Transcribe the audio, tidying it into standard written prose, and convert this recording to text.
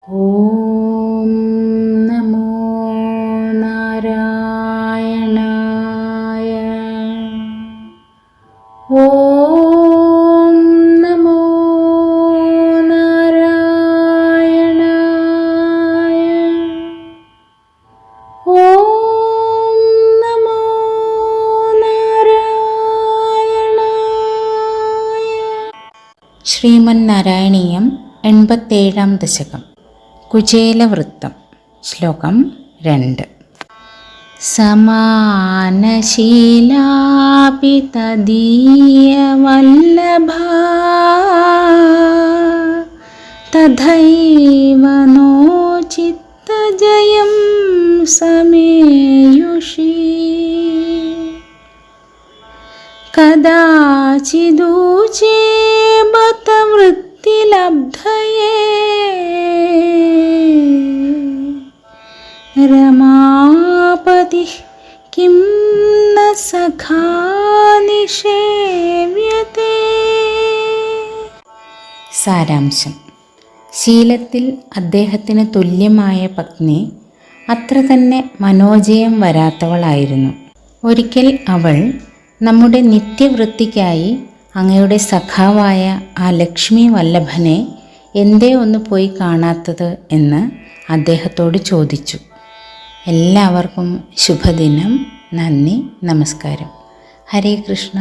ഓം നമോ നാരായണായ. ഓം നമോ നാരായണായ. ഓം നമോ നാരായണായ. ശ്രീമന്നാരായണീയം 87-ാം ദശകം. കുചേലവൃത്തം. ശ്ലോകം 2. സമാനശീലാപി തദീയവല്ലഭാ തഥൈവ നോ ചിത്തജയം സമേയുഷി കദാചിദൂചേ ബത വൃത്തിലബ്ധയേ രമാപതി കിം ന സഖാ നിഷേവ്യതേ. സാരാംശം. ശീലത്തിൽ അദ്ദേഹത്തിന് തുല്യമായ പത്നി അത്ര തന്നെ മനോജയം വരാത്തവളായിരുന്നു. ഒരിക്കൽ അവൾ നമ്മുടെ നിത്യവൃത്തിക്കായി അങ്ങയുടെ സഖാവായ ആ ലക്ഷ്മി വല്ലഭനെ എന്തേ ഒന്ന് പോയി കാണാത്തത് എന്ന് അദ്ദേഹത്തോട് ചോദിച്ചു. എല്ലാവർക്കും ശുഭദിനം. നന്ദി, നമസ്കാരം. ഹരേ കൃഷ്ണ.